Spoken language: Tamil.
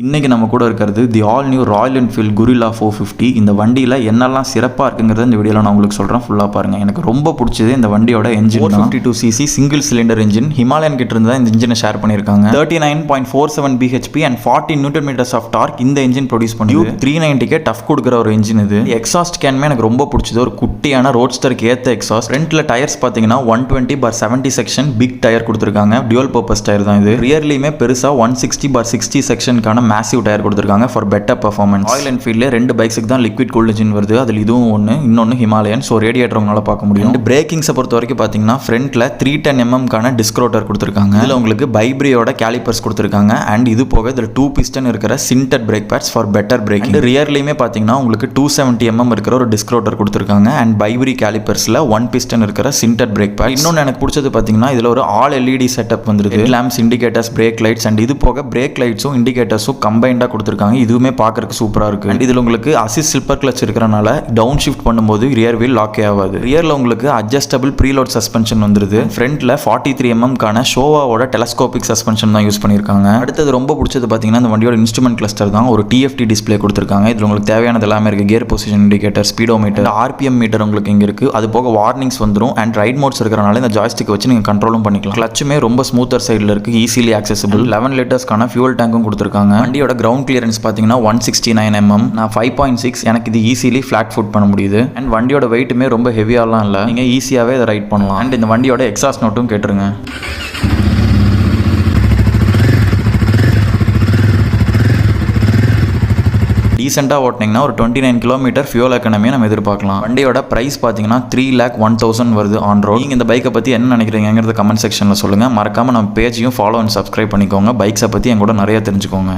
இன்றைக்கி நம்ம கூட இருக்கிறது the all new Royal Enfield Guerrilla 450. இந்த வண்டியில் என்னெல்லாம் சிறப்பாக இருக்குங்கிறத இந்த வீடியோவில் நான் உங்களுக்கு சொல்கிறேன். ஃபுல்லாக பாருங்கள். எனக்கு ரொம்ப பிடிச்சது இந்த வண்டியோட engine 452cc single cylinder engine. Himalayan கிட்ட இருந்து தான் இந்த இன்ஜினை ஷேர் பண்ணியிருக்காங்க. 39.47 bhp and 40 Nm of torque இந்த இன்ஜின் ப்ரொடியூஸ் பண்ணி 390 டஃப் கொடுக்குற ஒரு இன்ஜின் இது. எக்ஸாஸ்ட் கேனுமே எனக்கு ரொம்ப பிடிச்சது. ஒரு குட்டியான ரோட்ஸ்டருக்கு ஏற்ற எக்ஸாஸ்ட். ஃப்ரண்ட்டில் டயர்ஸ் பார்த்தீங்கன்னா 120/70 செக்ஷன் பிக் டயர் கொடுத்துருக்காங்க. டியூல் பர்பஸ் டயர் தான் இது. ரியர்லையுமே பெருசாக 160/60 செக்ஷனுக்கான மேசிவ் டயர் கொடுத்துருக்காங்க ஃபார் பெட்டர் பர்ஃபார்மன்ஸ். ராயல் என்ஃபீல்ட்ல 2 பைக்ஸுக்கு தான் லிக்விட் கூல்ட் இன்ஜின் வருது. அதில் இதுவும் ஒன்று, இன்னொன்று ஹிமாலயன். ஸோ ரேடியேட்டர் உங்களால் பார்க்க முடியும். பிரேக்கிங்ஸை பொறுத்த வரைக்கும் பார்த்தீங்கன்னா ஃப்ரண்ட்ல 310 mm டிஸ்க் ரோட்டர் கொடுத்துருக்காங்க. இதில் உங்களுக்கு பைப்ரியோட கேலிப்பர்ஸ் கொடுத்துருக்காங்க. அண்ட் இது போக இதில் 2 பிஸ்டன் இருக்கிற sintered brake pads for better braking. ரியர்லையுமே பார்த்தீங்கன்னா உங்களுக்கு 270 mm இருக்கிற ஒரு டிஸ்க் ரோட்டர் கொடுத்துருக்காங்க. அண்ட் பைப்ரி கேலிப்பர்ஸில் 1 பிஸ்டன் இருக்கிற சின்டட் பிரேக் பேட். இன்னொன்று எனக்கு பிடிச்சது பார்த்தீங்கன்னா இதில் ஒரு ஆல் எல்இடி செட்டப் வந்துருக்கு. Lamps, indicators, break lights and இது போக பிரேக் லைட்ஸும் இண்டிகேட்டர்ஸும் கம்பைண்டா கொடுத்துருக்காங்க. இதுவுமே பார்க்கறதுக்கு சூப்பரா இருக்கு. அண்ட் இதில் உங்களுக்கு அசிஸ்ட் ஸ்லிப்பர் கிளட்ச் இருக்கிறனால டவுன் ஷிஃப்ட் பண்ணும்போது ரியர் வீல் லாக்கே ஆகாது. ரியர்ல உங்களுக்கு அட்ஜஸ்டபிள் ப்ரீலோட் சஸ்பென்ஷன் வந்துருது. ஃப்ரண்ட்ல 43 mm ஷோவாவோட டெலஸ்கோபிக் சஸ்பென்ஷன் தான் யூஸ் பண்ணியிருக்காங்க. அடுத்தது ரொம்ப பிடிச்சது பார்த்தீங்கன்னா இந்த வண்டியோட இன்ஸ்ட்ருமெண்ட் கிளஸ்டர் தான். ஒரு டிஎஃப்டி டிஸ்பிளே கொடுத்துருக்காங்க. இதில் உங்களுக்கு தேவையானது எல்லாமே இருக்கு. Gear position indicator, speedometer, RPM metre உங்களுக்கு இங்கே இருக்கு. அது போக வார்னிங்ஸ் வந்துடும். அண்ட் ரைட் மோட்ஸ் இருக்கிறனால இந்த ஜாய்ஸ்டிக் வச்சு நீங்கள் கண்ட்ரோலும் பண்ணிக்கலாம். கிளச்சுமே ரொம்ப ஸ்மூத்தர் சைடில் இருக்கு, ஈஸிலி ஆக்சசிபிள். 11 லிட்டர்ஸ்க்கான ஃபியூல் டேங்கும் கொடுத்துருக்காங்க. வண்டியோட கிரவுண்ட் கிளியரன்ஸ் பார்த்தீங்கன்னா 169 mm. நான் 5.6. எனக்கு இது ஈஸிலி ஃபிளாட் ஃபுட் பண்ண முடியுது. அண்ட் வண்டியோட வெயிட்டுமே ரொம்ப ஹெவியாலாம் இல்லை. நீங்கள் ஈஸியாகவே இதை ரைட் பண்ணலாம். அண்ட் இந்த வண்டியோட எக்ஸாஸ்ட் நோட்டும் கேட்டுருங்க. டீசெண்டாக ஓட்டினீங்கன்னா ஒரு 29 km ஃபியூல் எக்கனமியை நம்ம எதிர்பார்க்கலாம். வண்டியோட ப்ரைஸ் பார்த்தீங்கன்னா 3,01,000 வருது ஆன் ரோட். நீங்கள் இந்த பைக்கை பற்றி என்ன நினைக்கிறீங்கிறத கமெண்ட் செக்ஷனில் சொல்லுங்கள். மறக்காமல் நம்ம பேஜையும் ஃபாலோ அண்ட் சப்ஸ்கிரைப் பண்ணிக்கோங்க. பைக்ஸை பற்றி என் கூட நிறைய தெரிஞ்சுக்கோங்க.